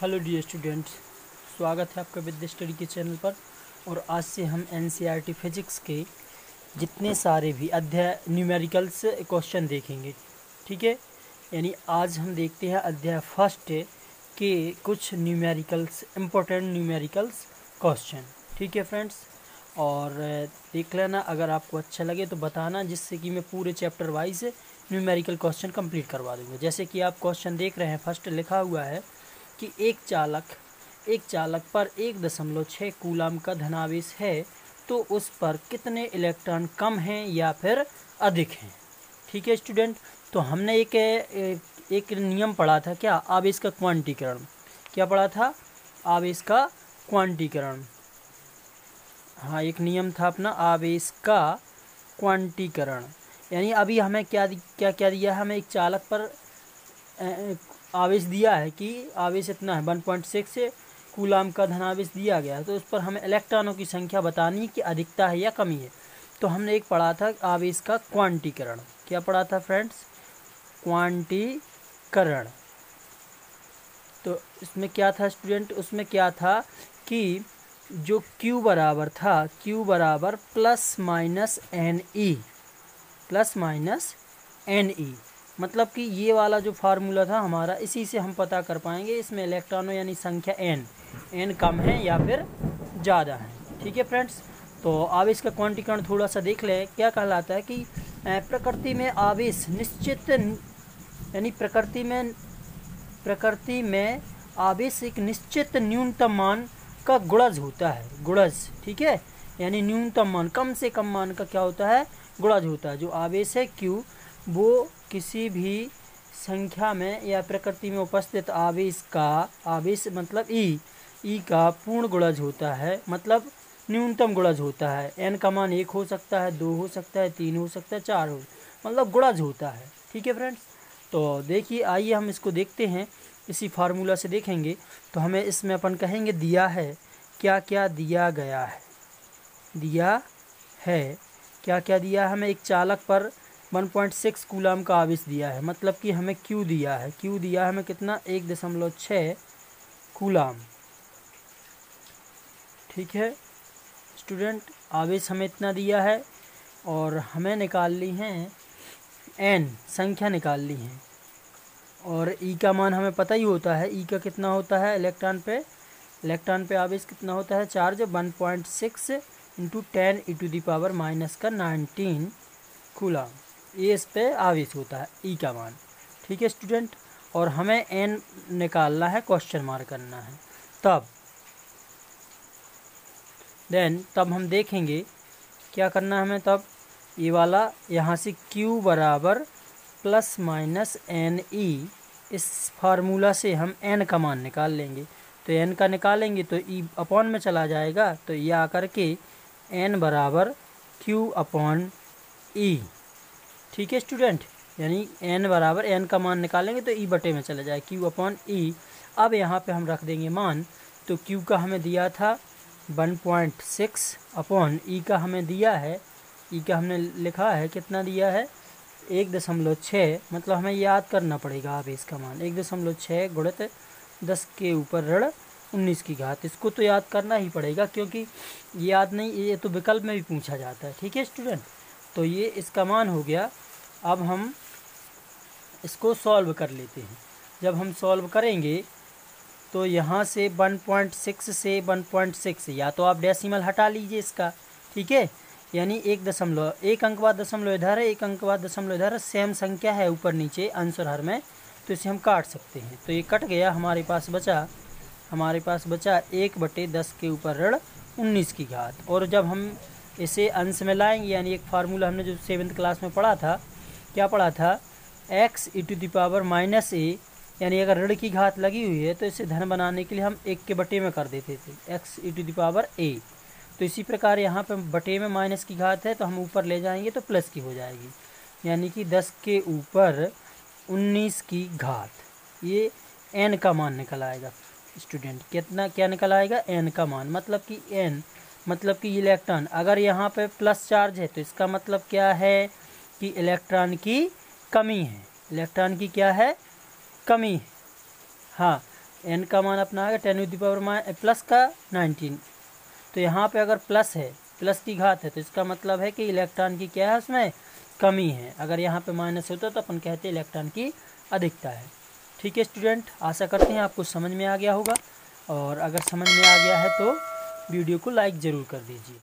Hello dear students, स्वागत है आपका विद्या स्टडी के चैनल पर। और आज से हम एनसीईआरटी फिजिक्स के जितने सारे भी अध्याय न्यूमेरिकल्स क्वेश्चन देखेंगे। ठीक है, यानी आज हम देखते हैं अध्याय फर्स्ट के कुछ न्यूमेरिकल्स, इम्पोर्टेंट न्यूमेरिकल्स क्वेश्चन। ठीक है फ्रेंड्स, और देख लेना, अगर आपको अच्छा लगे तो बताना, जिससे कि मैं पूरे chapter wise numerical question complete करवा दूँगा। जैसे कि आप क्वेश्चन देख रहे हैं, फर्स्ट लिखा हुआ है कि एक चालक पर 1.6 कूलाम का धनावेश है, तो उस पर कितने इलेक्ट्रॉन कम हैं या फिर अधिक हैं। ठीक है स्टूडेंट, तो हमने एक नियम पढ़ा था, क्या? आवेश का क्वांटीकरण। क्या पढ़ा था? आवेश का क्वांटीकरण। हाँ, एक नियम था अपना आवेश का क्वांटीकरण। यानी अभी हमें क्या दिया है, हमें एक चालक पर आवेश दिया है कि आवेश इतना है 1.6 कूलाम का धनावेश दिया गया है, तो उस पर हमें इलेक्ट्रॉनों की संख्या बतानी कि अधिकता है या कमी है। तो हमने एक पढ़ा था आवेश का क्वांटीकरण। क्या पढ़ा था फ्रेंड्स? क्वांटीकरण। तो इसमें क्या था स्टूडेंट? उसमें क्या था कि जो Q बराबर था, Q बराबर प्लस माइनस एन ई, मतलब कि ये वाला जो फार्मूला था हमारा, इसी से हम पता कर पाएंगे इसमें इलेक्ट्रॉनों यानी संख्या एन कम है या फिर ज़्यादा है। ठीक है फ्रेंड्स, तो आवेश का क्वांटीकरण थोड़ा सा देख लें। क्या कहलाता है कि प्रकृति में आवेश निश्चित, यानी प्रकृति में आवेश एक निश्चित न्यूनतम मान का गुणज होता है। गुणज, ठीक है, यानी न्यूनतम मान, कम से कम मान का क्या होता है? गुणज होता है। जो आवेश है Q, वो किसी भी संख्या में या प्रकृति में उपस्थित आवेश मतलब ई का पूर्ण गुणज होता है, मतलब न्यूनतम गुणज होता है। n का मान 1 हो सकता है, 2 हो सकता है, 3 हो सकता है, 4 हो, मतलब गुणज होता है। ठीक है फ्रेंड्स, तो देखिए, आइए हम इसको देखते हैं, इसी फार्मूला से देखेंगे। तो हमें इसमें अपन कहेंगे दिया है, क्या क्या दिया गया है, दिया है, क्या क्या दिया है हमें। एक चालक पर 1.6 कूलाम का आवेश दिया है, मतलब कि हमें Q दिया है। Q दिया है हमें कितना? 1.6 कूलाम। ठीक है स्टूडेंट, आवेश हमें इतना दिया है और हमें निकाल ली है n, संख्या निकाल ली है। और E का मान हमें पता ही होता है, E का कितना होता है इलेक्ट्रॉन पे आवेश कितना होता है? चार्ज 1.6 इंटू 10⁻⁻⁹ कूलाम, ये इस पे आवेश होता है E का मान। ठीक है स्टूडेंट, और हमें n निकालना है, क्वेश्चन मार्क करना है। तब हम देखेंगे क्या करना है हमें। तब ये वाला यहाँ से Q बराबर प्लस माइनस एन ई, इस फार्मूला से हम n का मान निकाल लेंगे। तो n का निकालेंगे तो E अपॉन में चला जाएगा, तो ये आकर के n बराबर Q अपॉन E। ठीक है स्टूडेंट, यानी n बराबर, n का मान निकालेंगे तो E बटे में चला जाए, Q अपॉन E। अब यहाँ पे हम रख देंगे मान। तो Q का हमें दिया था 1.6 अपॉन E का हमें दिया है, E का हमने लिखा है, कितना दिया है? 1.6, मतलब हमें याद करना पड़ेगा आवेश का मान 1.6 गुणित 10 के ऊपर ऋण 19 की घात। इसको तो याद करना ही पड़ेगा, क्योंकि याद नहीं, ये तो विकल्प में भी पूछा जाता है। ठीक है स्टूडेंट, तो ये इसका मान हो गया। अब हम इसको सॉल्व कर लेते हैं। जब हम सॉल्व करेंगे तो यहाँ से 1.6 से 1.6, या तो आप डेसिमल हटा लीजिए इसका। ठीक है, यानी 1 अंक बाद दशमलव इधर है, 1 अंक बाद दशमलव इधर है, सेम संख्या है ऊपर नीचे अंश और हर में, तो इसे हम काट सकते हैं। तो ये कट गया, हमारे पास बचा 1/10 के ऊपर ऋण 19 की घात। और जब हम इसे अंश में लाएंगे, यानी एक फार्मूला हमने जो 7th क्लास में पढ़ा था, क्या पढ़ा था? x⁻⁻a, यानी अगर ऋण की घात लगी हुई है तो इसे धन बनाने के लिए हम 1 के बटे में कर देते थे, x⁻a। तो इसी प्रकार यहाँ पे बटे में माइनस की घात है, तो हम ऊपर ले जाएंगे तो प्लस की हो जाएगी, यानी कि 10 के ऊपर 19 की घात। ये n का मान निकल आएगा स्टूडेंट। कितना, क्या निकल आएगा? n का मान, मतलब कि n मतलब कि इलेक्ट्रॉन, अगर यहाँ पे प्लस चार्ज है तो इसका मतलब क्या है कि इलेक्ट्रॉन की कमी है। इलेक्ट्रॉन की क्या है? कमी है। हाँ, n का मान अपना आएगा 10⁻⁻+ का 19। तो यहाँ पे अगर प्लस है, प्लस की घात है, तो इसका मतलब है कि इलेक्ट्रॉन की क्या है, उसमें कमी है। अगर यहाँ पे माइनस होता तो अपन कहते इलेक्ट्रॉन की अधिकता है। ठीक है स्टूडेंट, आशा करते हैं आपको समझ में आ गया होगा, और अगर समझ में आ गया है तो वीडियो को लाइक ज़रूर कर दीजिए।